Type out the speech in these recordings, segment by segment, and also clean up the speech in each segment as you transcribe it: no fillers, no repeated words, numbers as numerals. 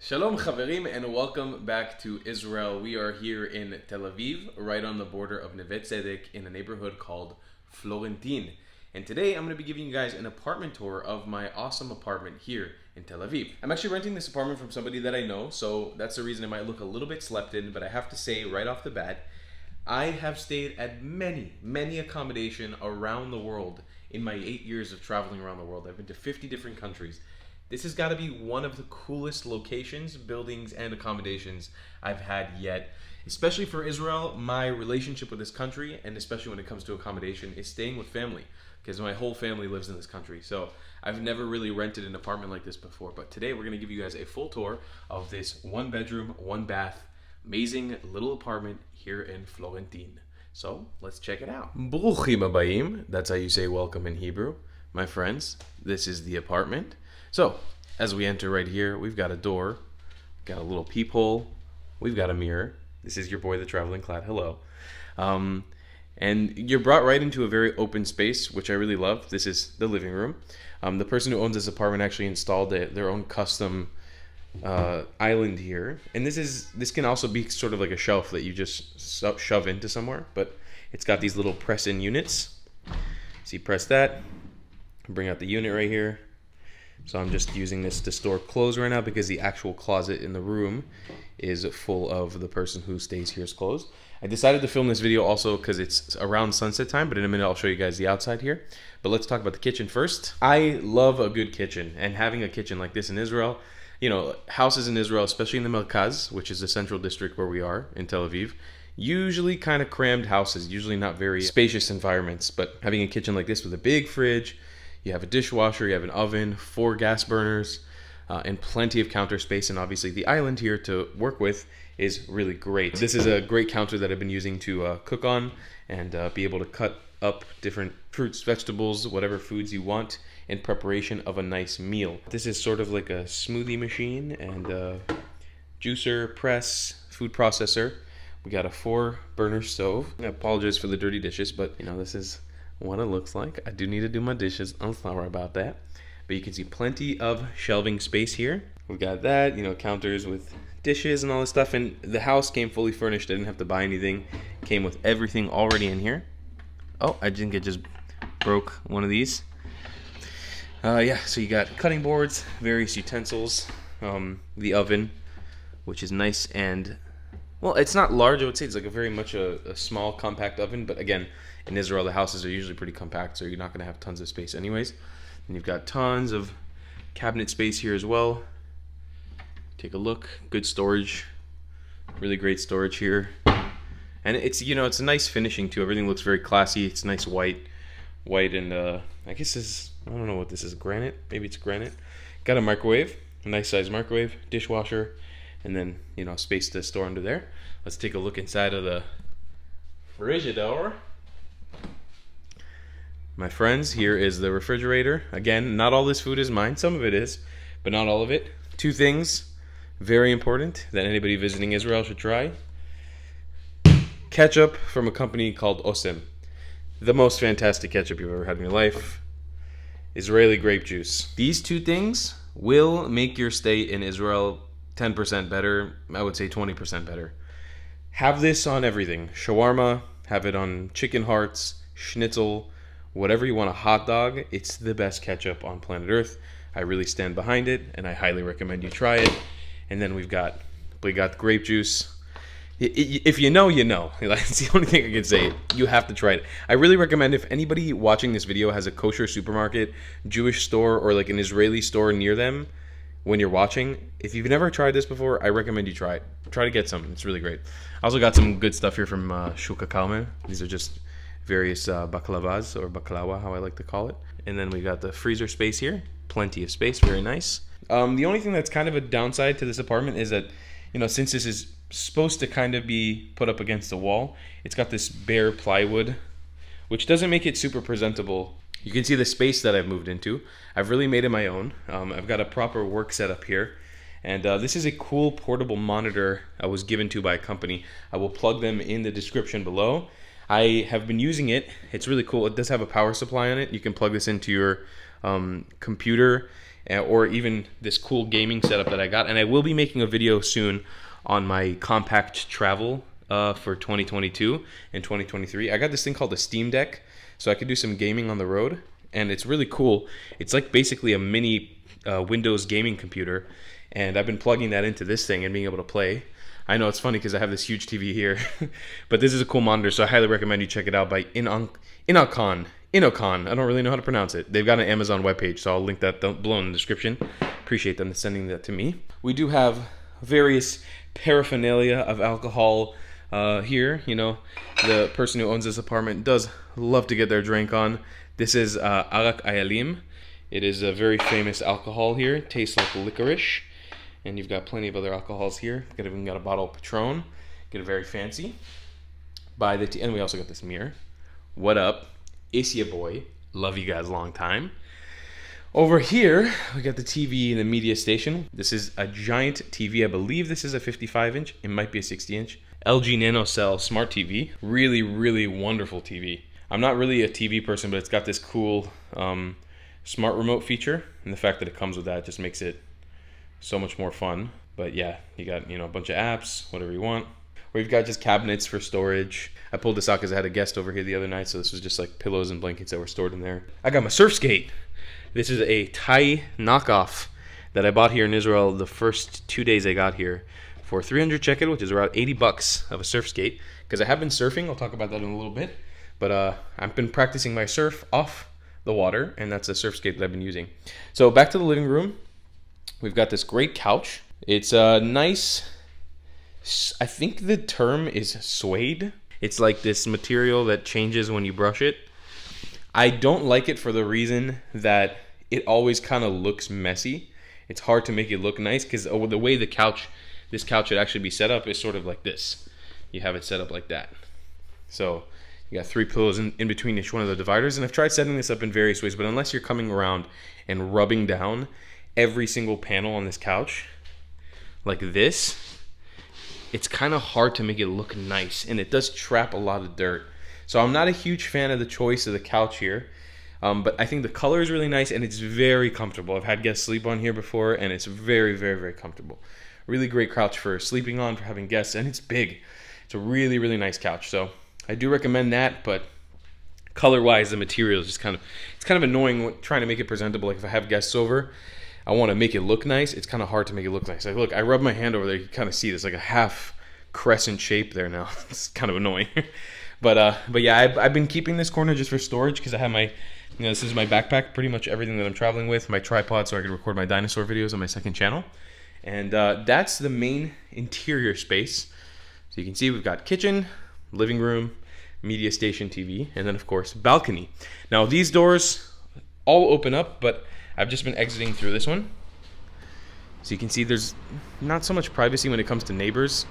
Shalom Chaverim and welcome back to Israel. We are here in Tel Aviv, right on the border of Neve Tzedek in a neighborhood called Florentin. And today I'm going to be giving you guys an apartment tour of my awesome apartment here in Tel Aviv. I'm actually renting this apartment from somebody that I know, so that's the reason it might look a little bit slept in, but I have to say right off the bat, I have stayed at many accommodation around the world in my 8 years of traveling around the world. I've been to 50 different countries. This has got to be one of the coolest locations, buildings, and accommodations I've had yet. Especially for Israel, my relationship with this country, and especially when it comes to accommodation, is staying with family, because my whole family lives in this country. So I've never really rented an apartment like this before, but today we're going to give you guys a full tour of this one bedroom, one bath, amazing little apartment here in Florentin. So let's check it out. Bruchim habayim, that's how you say welcome in Hebrew. My friends, this is the apartment. So, as we enter right here, we've got a door, got a little peephole, we've got a mirror. This is your boy, the Traveling Clad. Hello. And you're brought right into a very open space, which I really love. This is the living room. The person who owns this apartment actually installed their own custom island here. And this can also be sort of like a shelf that you just shove into somewhere, but it's got these little press-in units. So you press that, bring out the unit right here. So I'm just using this to store clothes right now because the actual closet in the room is full of the person who stays here's clothes. I decided to film this video also because it's around sunset time, but in a minute I'll show you guys the outside here. But let's talk about the kitchen first. I love a good kitchen, and having a kitchen like this in Israel, you know, houses in Israel, especially in the Merkaz, which is the central district where we are in Tel Aviv, usually kind of crammed houses, usually not very spacious environments, but having a kitchen like this with a big fridge, you have a dishwasher, you have an oven, 4 gas burners, and plenty of counter space. And obviously the island here to work with is really great. This is a great counter that I've been using to cook on and be able to cut up different fruits, vegetables, whatever foods you want in preparation of a nice meal. This is sort of like a smoothie machine and a juicer, press, food processor. We got a 4-burner stove. I apologize for the dirty dishes, but you know, this is what it looks like. I do need to do my dishes. I'm sorry about that. But you can see plenty of shelving space here. We've got that, you know, counters with dishes and all this stuff. And the house came fully furnished. I didn't have to buy anything. Came with everything already in here. Oh, I think I just broke one of these. Yeah, so you got cutting boards, various utensils, the oven, which is nice and, well, it's not large. I would say it's like a very much a small, compact oven. But again, in Israel, the houses are usually pretty compact, so you're not going to have tons of space anyways. And you've got tons of cabinet space here as well. Take a look. Good storage. Really great storage here. And it's, you know, it's a nice finishing too. Everything looks very classy. It's nice white and I guess this, I don't know what this is, granite? Maybe it's granite. Got a microwave, a nice size microwave, dishwasher, and then, you know, space to store under there. Let's take a look inside of the frigidaire. My friends, here is the refrigerator. Again, not all this food is mine. Some of it is, but not all of it. 2 things, very important, that anybody visiting Israel should try. Ketchup from a company called Osem. The most fantastic ketchup you've ever had in your life. Israeli grape juice. These 2 things will make your stay in Israel 10% better. I would say 20% better. Have this on everything. Shawarma, have it on chicken hearts, schnitzel, whatever you want, a hot dog. It's the best ketchup on planet Earth. I really stand behind it, and I highly recommend you try it. And then we got grape juice. If you know, you know. That's the only thing I can say. You have to try it. I really recommend, if anybody watching this video has a kosher supermarket, Jewish store, or like an Israeli store near them when you're watching, if you've never tried this before, I recommend you try it. Try to get some. It's really great. I also got some good stuff here from Shuka Kalman. These are just various baklavas, or baklawa, how I like to call it. And then we got the freezer space here. Plenty of space, very nice. The only thing that's kind of a downside to this apartment is that, you know, since this is supposed to kind of be put up against the wall, it's got this bare plywood, which doesn't make it super presentable. You can see the space that I've moved into. I've really made it my own. I've got a proper work setup here. And this is a cool portable monitor I was given to by a company. I will plug them in the description below. I have been using it. It's really cool. It does have a power supply on it. You can plug this into your computer or even this cool gaming setup that I got. And I will be making a video soon on my compact travel for 2022 and 2023. I got this thing called the Steam Deck, so I could do some gaming on the road, and it's really cool. It's like basically a mini Windows gaming computer, and I've been plugging that into this thing and being able to play. I know it's funny because I have this huge TV here, but this is a cool monitor, so I highly recommend you check it out by Inocon. I don't really know how to pronounce it. They've got an Amazon webpage, so I'll link that below in the description. Appreciate them sending that to me. We do have various paraphernalia of alcohol here. You know, the person who owns this apartment does love to get their drink on. This is Arak Ayalim. It is a very famous alcohol here. It tastes like licorice. And you've got plenty of other alcohols here. We've even got a bottle of Patron. Get it very fancy. And we also got this mirror. What up? It's your boy. Love you guys long time. Over here, we got the TV and the media station. This is a giant TV. I believe this is a 55-inch. It might be a 60-inch. LG NanoCell Smart TV. Really, really wonderful TV. I'm not really a TV person, but it's got this cool smart remote feature. And the fact that it comes with that just makes it so much more fun. But yeah, you got, you know, a bunch of apps, whatever you want. We've got just cabinets for storage. I pulled this out because I had a guest over here the other night, so this was just like pillows and blankets that were stored in there. I got my surf skate. This is a Thai knockoff that I bought here in Israel the first 2 days I got here for 300 shekel, which is around 80 bucks of a surf skate. Because I have been surfing, I'll talk about that in a little bit. But I've been practicing my surf off the water, and that's a surf skate that I've been using. So back to the living room. We've got this great couch. It's a nice, I think the term is suede. It's like this material that changes when you brush it. I don't like it for the reason that it always kind of looks messy. It's hard to make it look nice because the way this couch should actually be set up is sort of like this. You have it set up like that. So you got 3 pillows in between each one of the dividers. And I've tried setting this up in various ways, but unless you're coming around and rubbing down every single panel on this couch like this, it's kind of hard to make it look nice, and it does trap a lot of dirt. So I'm not a huge fan of the choice of the couch here, but I think the color is really nice and it's very comfortable. I've had guests sleep on here before, and it's very, very, very comfortable. Really great couch for sleeping on, for having guests, and it's big. It's a really, really nice couch. So I do recommend that, but color-wise, the material is just it's kind of annoying trying to make it presentable. Like if I have guests over, I want to make it look nice. It's kind of hard to make it look nice. Like look, I rub my hand over there. You can kind of see this like a half crescent shape there now. It's kind of annoying. But yeah, I've been keeping this corner just for storage because I have my, this is my backpack, pretty much everything that I'm traveling with, my tripod so I can record my dinosaur videos on my second channel. And that's the main interior space. So you can see we've got kitchen, living room, media station, TV, and then of course balcony. Now these doors all open up, but I've just been exiting through this one. So you can see there's not so much privacy when it comes to neighbors.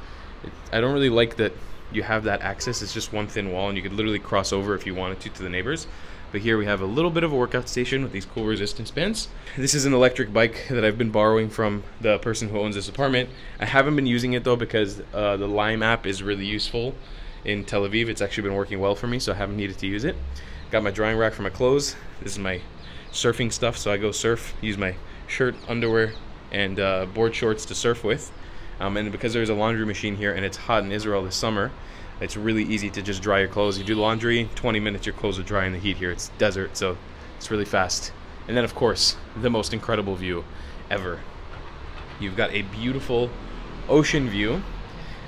I don't really like that you have that access. It's just one thin wall and you could literally cross over if you wanted to the neighbors. But here we have a little bit of a workout station with these cool resistance bands. This is an electric bike that I've been borrowing from the person who owns this apartment. I haven't been using it though because the Lime app is really useful in Tel Aviv. It's actually been working well for me, so I haven't needed to use it. Got my drying rack for my clothes. This is my surfing stuff, so I go surf, use my shirt, underwear, and board shorts to surf with. And because there's a laundry machine here and it's hot in Israel this summer, it's really easy to just dry your clothes. You do laundry, 20 minutes, your clothes are dry in the heat here. It's desert, so it's really fast. And then of course, the most incredible view ever. You've got a beautiful ocean view.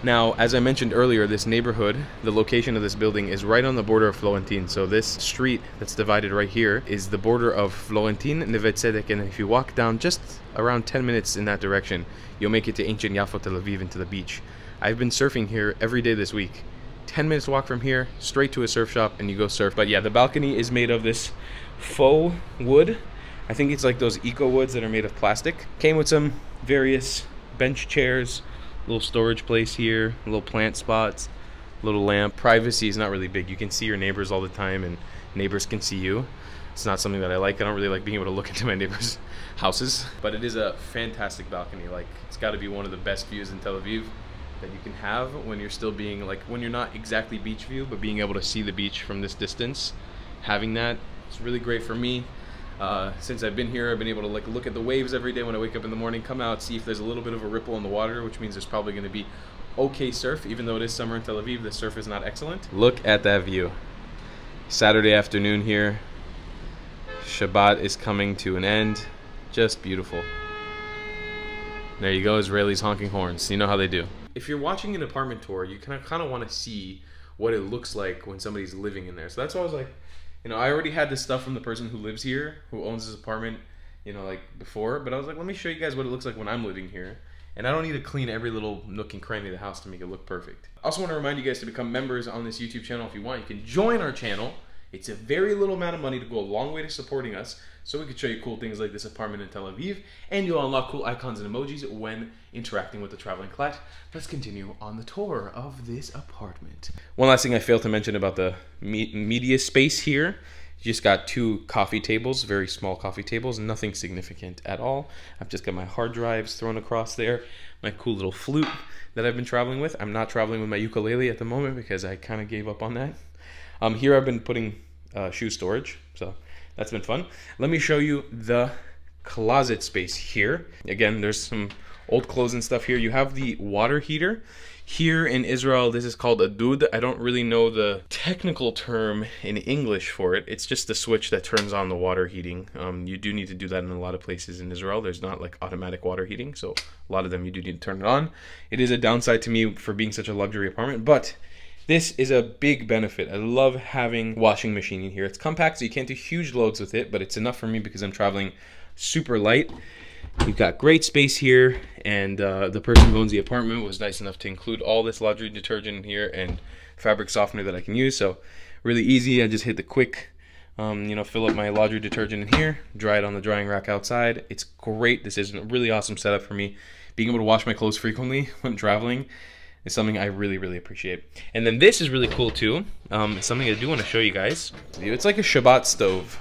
Now, as I mentioned earlier, this neighborhood, the location of this building is right on the border of Florentin. So this street that's divided right here is the border of Florentin, Neve Tzedek, and if you walk down just around 10 minutes in that direction, you'll make it to ancient Yafo, Tel Aviv, and to the beach. I've been surfing here every day this week. 10 minutes walk from here, straight to a surf shop, and you go surf. But yeah, the balcony is made of this faux wood. I think it's like those eco woods that are made of plastic. Came with some various bench chairs, little storage place here, little plant spots, little lamp. Privacy is not really big. You can see your neighbors all the time and neighbors can see you. It's not something that I like. I don't really like being able to look into my neighbors' houses. But it is a fantastic balcony. Like, it's got to be one of the best views in Tel Aviv that you can have when you're still being, like, when you're not exactly beach view, but being able to see the beach from this distance. Having that, it's really great for me. Since I've been here, I've been able to like look at the waves every day when I wake up in the morning, come out, see if there's a little bit of a ripple in the water, which means there's probably going to be okay surf. Even though it is summer in Tel Aviv, the surf is not excellent. Look at that view. Saturday afternoon here. Shabbat is coming to an end. Just beautiful. There you go, Israelis honking horns. You know how they do. If you're watching an apartment tour, you kind of want to see what it looks like when somebody's living in there. So that's why I was like, you know, I already had this stuff from the person who lives here, who owns this apartment, you know, like before. But I was like, let me show you guys what it looks like when I'm living here. And I don't need to clean every little nook and cranny of the house to make it look perfect. I also want to remind you guys to become members on this YouTube channel if you want. You can join our channel. It's a very little amount of money to go a long way to supporting us, so we could show you cool things like this apartment in Tel Aviv, and you'll unlock cool icons and emojis when interacting with the traveling class. Let's continue on the tour of this apartment. One last thing I failed to mention about the media space here. You just got 2 coffee tables, very small coffee tables, nothing significant at all. I've just got my hard drives thrown across there, my cool little flute that I've been traveling with. I'm not traveling with my ukulele at the moment because I kind of gave up on that. Here I've been putting shoe storage, so that's been fun. Let me show you the closet space here. Again, there's some old clothes and stuff here. You have the water heater. Here in Israel, this is called a dud. I don't really know the technical term in English for it. It's just the switch that turns on the water heating. You do need to do that in a lot of places in Israel. There's not like automatic water heating, so a lot of them you do need to turn it on. It is a downside to me for being such a luxury apartment, but this is a big benefit. I love having washing machine in here. It's compact, so you can't do huge loads with it, but it's enough for me because I'm traveling super light. You've got great space here, and the person who owns the apartment was nice enough to include all this laundry detergent in here and fabric softener that I can use. So really easy. I just hit the quick, you know, fill up my laundry detergent in here, dry it on the drying rack outside. It's great. This is a really awesome setup for me. Being able to wash my clothes frequently when traveling is something I really, really appreciate. And then this is really cool too. It's something I do want to show you guys. It's like a Shabbat stove.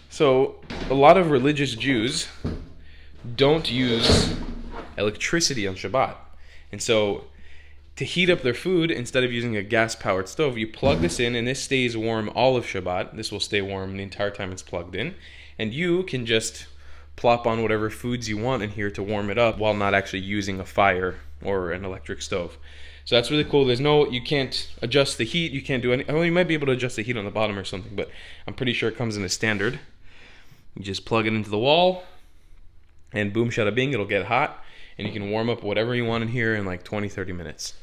So a lot of religious Jews don't use electricity on Shabbat. And so to heat up their food, instead of using a gas-powered stove, you plug this in and this stays warm all of Shabbat. This will stay warm the entire time it's plugged in. And you can just plop on whatever foods you want in here to warm it up while not actually using a fire or an electric stove. So that's really cool. There's no, you can't adjust the heat. You can't do any, well, you might be able to adjust the heat on the bottom or something, but I'm pretty sure it comes in as standard. You just plug it into the wall and boom, shada bing, it'll get hot and you can warm up whatever you want in here in like 20-30 minutes.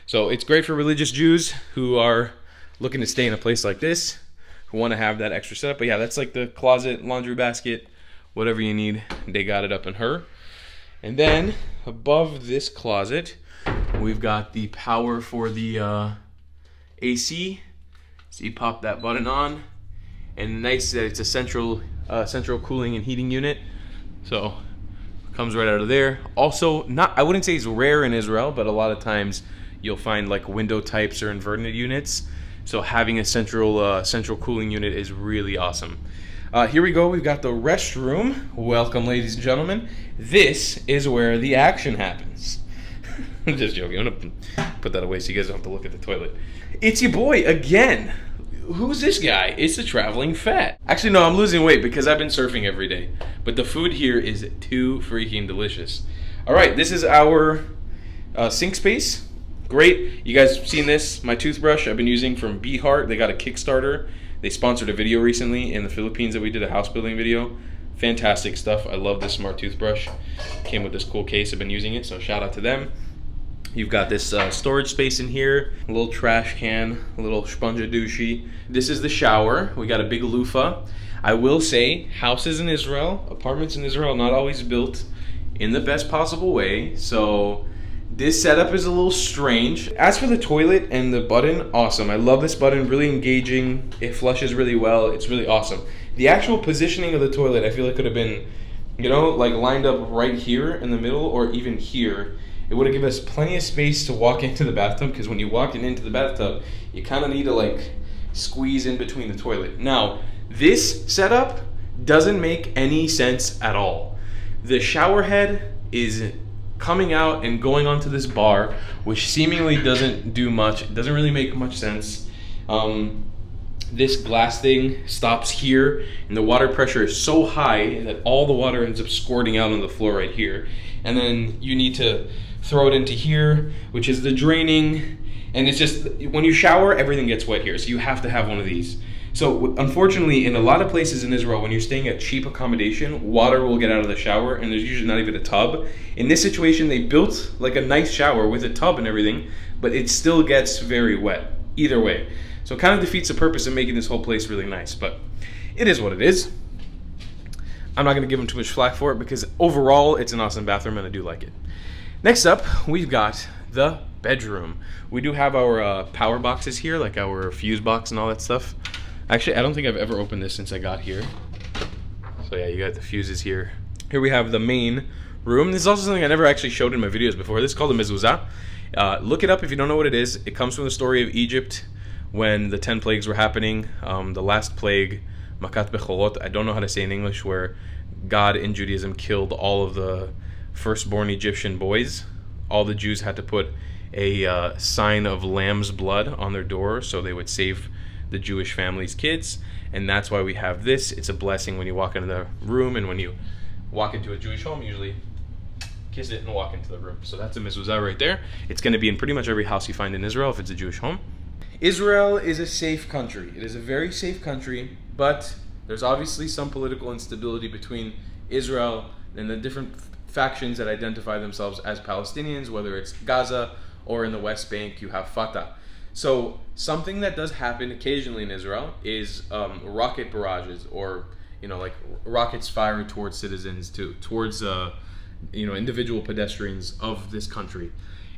So it's great for religious Jews who are looking to stay in a place like this, who want to have that extra setup. But yeah, that's like the closet, laundry basket, whatever you need, they got it up in her. And then above this closet, we've got the power for the AC. So you pop that button on, and nice that it's a central cooling and heating unit. So it comes right out of there. Also, I wouldn't say it's rare in Israel, but a lot of times you'll find like window types or inverted units. So having a central cooling unit is really awesome. Here we go, we've got the restroom. Welcome, ladies and gentlemen. This is where the action happens. I'm just joking, I'm gonna put that away so you guys don't have to look at the toilet. It's your boy, again. Who's this guy? It's the traveling fat. Actually, no, I'm losing weight because I've been surfing every day. But the food here is too freaking delicious. All right, this is our sink space. Great, you guys have seen this. My toothbrush I've been using from Heart. They got a Kickstarter. They sponsored a video recently in the Philippines that we did a house building video. Fantastic stuff. I love this smart toothbrush. Came with this cool case. I've been using it, so shout out to them. You've got this storage space in here, a little trash can, a little sponge-a-douche. This is the shower. We got a big loofah. I will say, houses in Israel, apartments in Israel, not always built in the best possible way. So this setup is a little strange. As for the toilet and the button, awesome. I love this button, really engaging. It flushes really well. It's really awesome. The actual positioning of the toilet, I feel like could have been, you know, like lined up right here in the middle or even here. It would have given us plenty of space to walk into the bathtub, because when you walk into the bathtub, you kind of need to like squeeze in between the toilet. Now, this setup doesn't make any sense at all. The shower head is coming out and going onto this bar, which seemingly doesn't do much. It doesn't really make much sense. this glass thing stops here, and the water pressure is so high that all the water ends up squirting out on the floor right here. And then you need to throw it into here, which is the draining. And it's just, when you shower, everything gets wet here. So you have to have one of these. So unfortunately, in a lot of places in Israel, when you're staying at cheap accommodation, water will get out of the shower and there's usually not even a tub. In this situation, they built like a nice shower with a tub and everything, but it still gets very wet either way. So it kind of defeats the purpose of making this whole place really nice, but it is what it is. I'm not gonna give them too much flack for it because overall, it's an awesome bathroom and I do like it. Next up, we've got the bedroom. We do have our power boxes here, like our fuse box and all that stuff. Actually, I don't think I've ever opened this since I got here. So yeah, you got the fuses here. Here we have the main room. This is also something I never actually showed in my videos before. This is called a mezuzah. Look it up if you don't know what it is. It comes from the story of Egypt when the 10 plagues were happening. The last plague, Makat Bechorot, I don't know how to say in English, where God in Judaism killed all of the firstborn Egyptian boys. All the Jews had to put a sign of lamb's blood on their door so they would save the Jewish family's kids. And that's why we have this. It's a blessing when you walk into the room, and when you walk into a Jewish home, usually kiss it and walk into the room. So that's a mezuzah right there. It's going to be in pretty much every house you find in Israel if it's a Jewish home. Israel is a safe country. It is a very safe country, but there's obviously some political instability between Israel and the different factions that identify themselves as Palestinians, whether it's Gaza or in the West Bank, you have Fatah. So something that does happen occasionally in Israel is rocket barrages, or like rockets fired towards citizens, towards individual pedestrians of this country.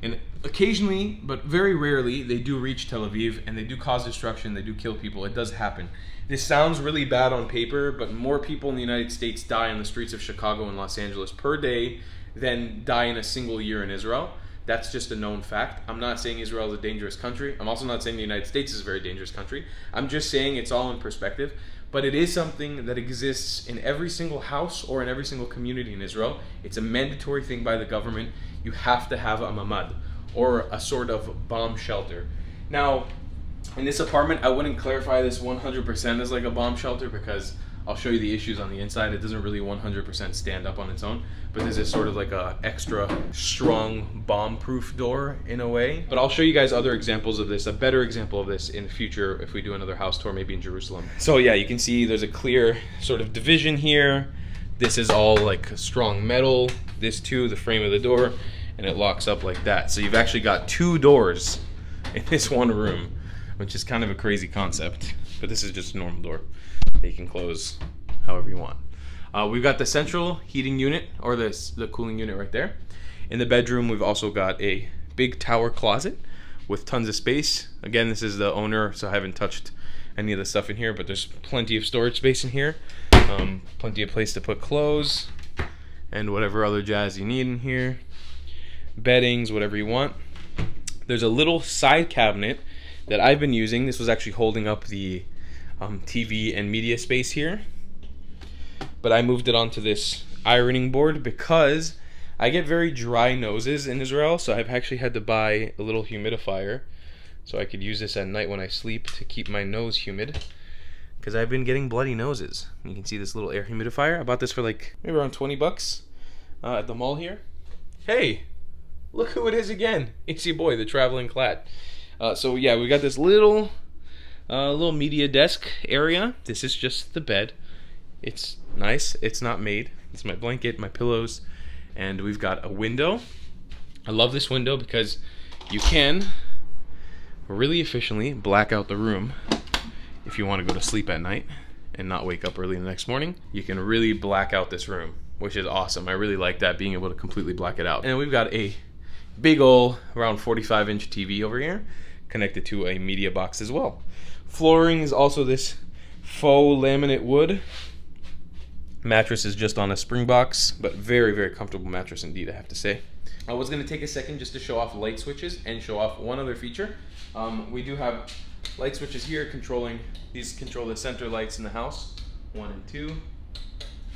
And occasionally, but very rarely, they do reach Tel Aviv and they do cause destruction, they do kill people. It does happen. This sounds really bad on paper, but more people in the United States die on the streets of Chicago and Los Angeles per day than die in a single year in Israel. That's just a known fact. I'm not saying Israel is a dangerous country. I'm also not saying the United States is a very dangerous country. I'm just saying it's all in perspective. But it is something that exists in every single house or in every single community in Israel. It's a mandatory thing by the government. You have to have a mamad, or a sort of bomb shelter. Now, in this apartment, I wouldn't clarify this 100% as like a bomb shelter, because I'll show you the issues on the inside. It doesn't really 100% stand up on its own, but this is sort of like a extra strong bomb-proof door in a way. But I'll show you guys other examples of this, a better example of this in the future if we do another house tour, maybe in Jerusalem. So yeah, you can see there's a clear sort of division here. This is all like strong metal. This too, the frame of the door, and it locks up like that. So you've actually got 2 doors in this one room, which is kind of a crazy concept, but this is just a normal door that you can close however you want. We've got the central heating unit, or the cooling unit right there. In the bedroom, we've also got a big tower closet with tons of space. Again, this is the owner, so I haven't touched any of the stuff in here, but there's plenty of storage space in here. Plenty of place to put clothes and whatever other jazz you need in here. Beddings, whatever you want. There's a little side cabinet that I've been using. This was actually holding up the TV and media space here, but I moved it onto this ironing board because I get very dry noses in Israel, so I've actually had to buy a little humidifier so I could use this at night when I sleep to keep my nose humid, because I've been getting bloody noses. You can see this little air humidifier. I bought this for like maybe around 20 bucks at the mall here. Hey, look who it is again. It's your boy, the traveling clad. So yeah, we got this little media desk area. This is just the bed. It's nice. It's not made. It's my blanket, my pillows, and we've got a window. I love this window because you can really efficiently black out the room if you want to go to sleep at night and not wake up early the next morning. You can really black out this room, which is awesome. I really like that, being able to completely black it out. And we've got a big ol' around 45-inch TV over here connected to a media box as well. Flooring is also this faux laminate wood. Mattress is just on a spring box, but very, very comfortable mattress indeed, I have to say. I was going to take a second just to show off light switches and show off one other feature. We do have light switches here controlling, these control the center lights in the house, 1 and 2. And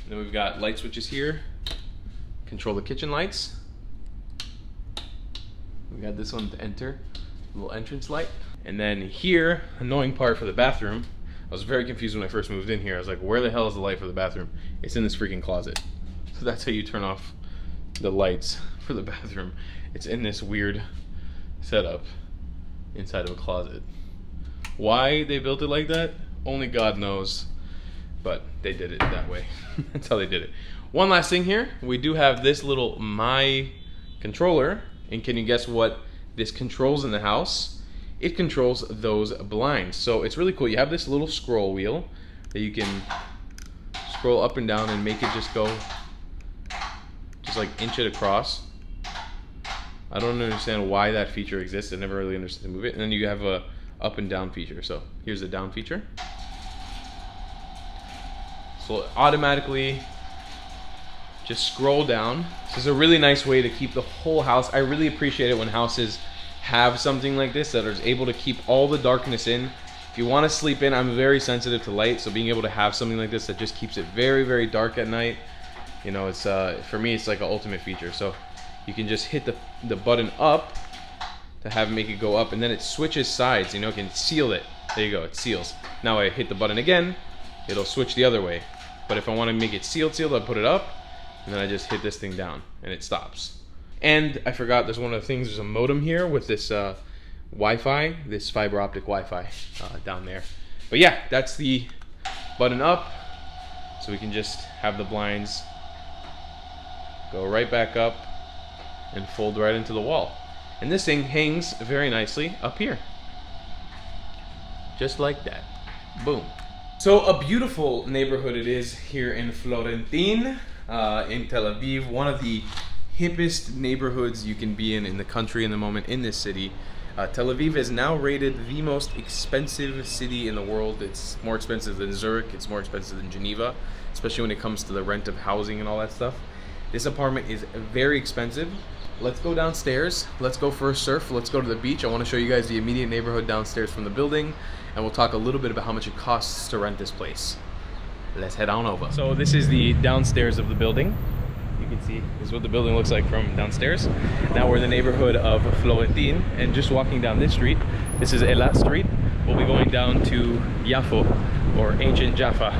then we've got light switches here, control the kitchen lights. We got this one to enter, little entrance light. And then here, annoying part for the bathroom, I was very confused when I first moved in here. I was like, where the hell is the light for the bathroom? It's in this freaking closet. So that's how you turn off the lights for the bathroom. It's in this weird setup inside of a closet. Why they built it like that, only God knows. But they did it that way. That's how they did it. One last thing here. We do have this little My controller. And can you guess what this controls in the house? It controls those blinds. So it's really cool. You have this little scroll wheel that you can scroll up and down and make it just go, just like inch it across. I don't understand why that feature exists. I never really understood to move it. And then you have a up and down feature. So here's the down feature. So automatically just scroll down. This is a really nice way to keep the whole house. I really appreciate it when houses have something like this that is able to keep all the darkness in. If you want to sleep in, I'm very sensitive to light, so being able to have something like this that just keeps it very, very dark at night, you know, it's for me it's like an ultimate feature. So you can just hit the button up to make it go up, and then it switches sides, you know, it can seal it. There you go, it seals. Now I hit the button again, it'll switch the other way. But if I want to make it sealed, I put it up, and then I just hit this thing down and it stops. And I forgot, there's one of the things, there's a modem here with this Wi-Fi, this fiber optic Wi-Fi down there. But yeah, that's the button up. So we can just have the blinds go right back up and fold right into the wall. And this thing hangs very nicely up here. Just like that. Boom. So a beautiful neighborhood it is here in Florentin, in Tel Aviv. One of the hippest neighborhoods you can be in the country in the moment, in this city. Tel Aviv is now rated the most expensive city in the world. It's more expensive than Zurich, it's more expensive than Geneva, especially when it comes to the rent of housing and all that stuff. This apartment is very expensive. Let's go downstairs, let's go for a surf, let's go to the beach. I want to show you guys the immediate neighborhood downstairs from the building, and we'll talk a little bit about how much it costs to rent this place. Let's head on over. So this is the downstairs of the building. You can see this is what the building looks like from downstairs. Now we're in the neighborhood of Florentin, and just walking down this street, this is Elat Street, we'll be going down to Yafo, or ancient Jaffa,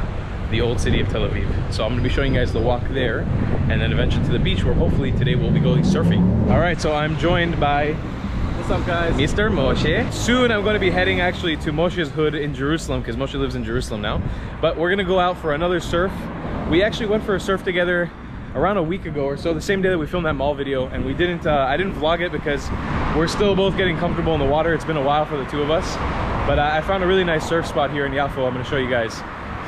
the old city of Tel Aviv. So I'm going to be showing you guys the walk there, and then eventually to the beach, where hopefully today we'll be going surfing. All right, so I'm joined by, what's up guys, Mr. Moshe. Soon I'm going to be heading actually to Moshe's hood in Jerusalem, because Moshe lives in Jerusalem now. But we're going to go out for another surf. We actually went for a surf together around a week ago or so, the same day that we filmed that mall video, and we didn't I didn't vlog it because we're still both getting comfortable in the water. It's been a while for the two of us, but I found a really nice surf spot here in Yafo. I'm going to show you guys.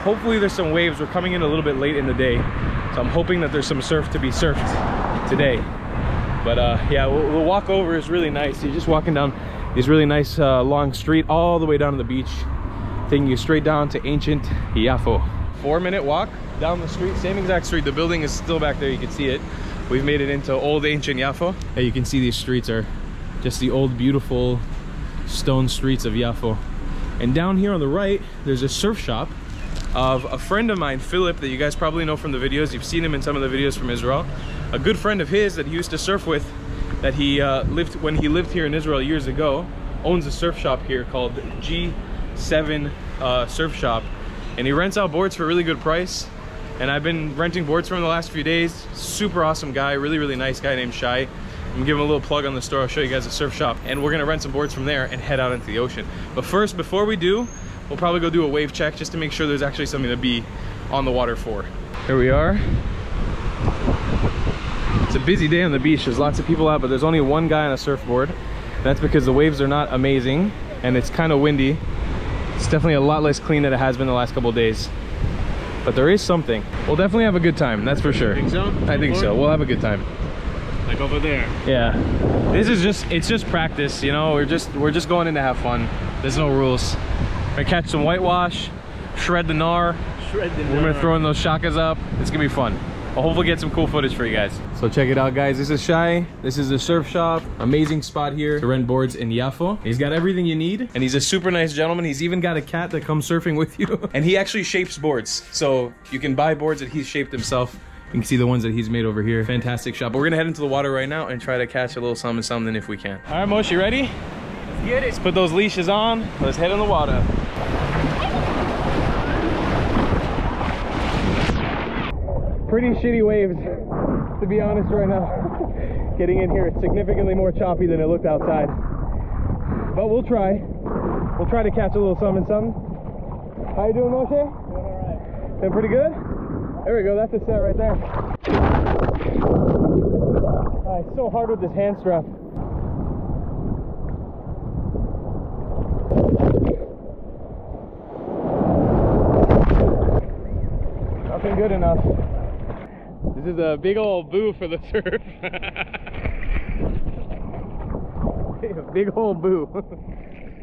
Hopefully there's some waves. We're coming in a little bit late in the day, so I'm hoping that there's some surf to be surfed today. But yeah, the walk over is really nice. You're just walking down this really nice long street all the way down to the beach, taking you straight down to ancient Yafo. 4-minute walk down the street, same exact street. The building is still back there, you can see it. We've made it into old ancient Yafo. And you can see these streets are just the old beautiful stone streets of Yafo. And down here on the right, there's a surf shop of a friend of mine, Philip, that you guys probably know from the videos. You've seen him in some of the videos from Israel. A good friend of his that he used to surf with, that he when he lived here in Israel years ago, owns a surf shop here called G7 Surf Shop. And he rents out boards for a really good price. And I've been renting boards from him the last few days. Super awesome guy, really, really nice guy named Shai. I'm gonna give him a little plug on the store. I'll show you guys the surf shop. And we're gonna rent some boards from there and head out into the ocean. But first, before we do, we'll probably go do a wave check just to make sure there's actually something to be on the water for. Here we are. It's a busy day on the beach. There's lots of people out, but there's only one guy on a surfboard. That's because the waves are not amazing and it's kind of windy. It's definitely a lot less clean than it has been the last couple of days. But there is something. We'll definitely have a good time, that's for sure. Think so? I think so. We'll have a good time. Like over there. Yeah. This is it's just practice, you know. We're just going in to have fun. There's no rules. We're gonna catch some whitewash, shred the gnar. We're gonna throw in those shakas up. It's gonna be fun. I'll hopefully get some cool footage for you guys. So check it out, guys. This is Shai. This is the surf shop. Amazing spot here to rent boards in Yafo. He's got everything you need, and he's a super nice gentleman. He's even got a cat that comes surfing with you. And he actually shapes boards. So you can buy boards that he's shaped himself. You can see the ones that he's made over here. Fantastic shop. But we're gonna head into the water right now and try to catch a little something if we can. All right, Moshe, ready? Let's get it. Let's put those leashes on. Let's head in the water. Pretty shitty waves, to be honest, right now. Getting in here, it's significantly more choppy than it looked outside. But we'll try. We'll try to catch a little something. How you doing, Moshe? Doing alright. Doing pretty good? There we go, that's a set right there. It's so hard with this hand strap. Nothing good enough. This is a big old boo for the surf. Big old boo.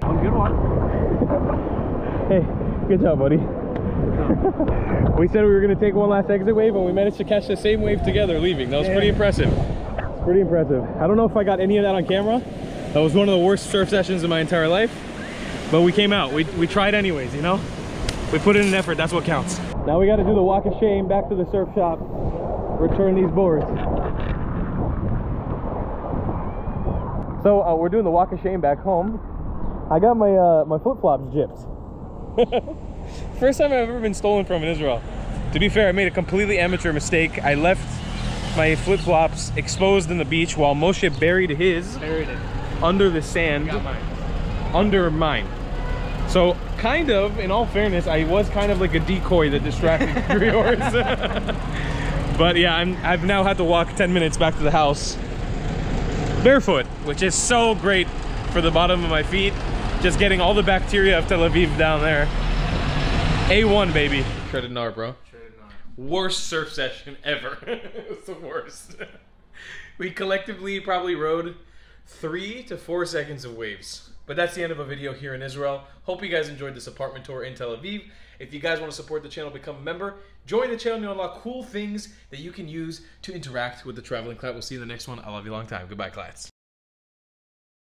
One good one. Hey, good job, buddy. We said we were going to take one last exit wave, and we managed to catch the same wave together leaving. That was pretty impressive. It's pretty impressive. I don't know if I got any of that on camera. That was one of the worst surf sessions in my entire life. But we came out. We tried anyways, you know? We put in an effort. That's what counts. Now we got to do the walk of shame back to the surf shop. Return these boards. So we're doing the walk of shame back home. I got my my flip-flops gypped. First time I've ever been stolen from in Israel. To be fair, I made a completely amateur mistake. I left my flip-flops exposed in the beach while Moshe buried his under the sand. Got mine. Under mine. So kind of, in all fairness, I was kind of like a decoy that distracted yours. But yeah, I've now had to walk 10 minutes back to the house barefoot, which is so great for the bottom of my feet. Just getting all the bacteria of Tel Aviv down there. A1, baby. Shredded gnar, bro. Shredded gnar. Worst surf session ever. It was the worst. We collectively probably rode 3 to 4 seconds of waves. But that's the end of a video here in Israel. Hope you guys enjoyed this apartment tour in Tel Aviv. If you guys want to support the channel, become a member. Join the channel and you'll unlock cool things that you can use to interact with the traveling clout. We'll see you in the next one. I love you long time. Goodbye, clats.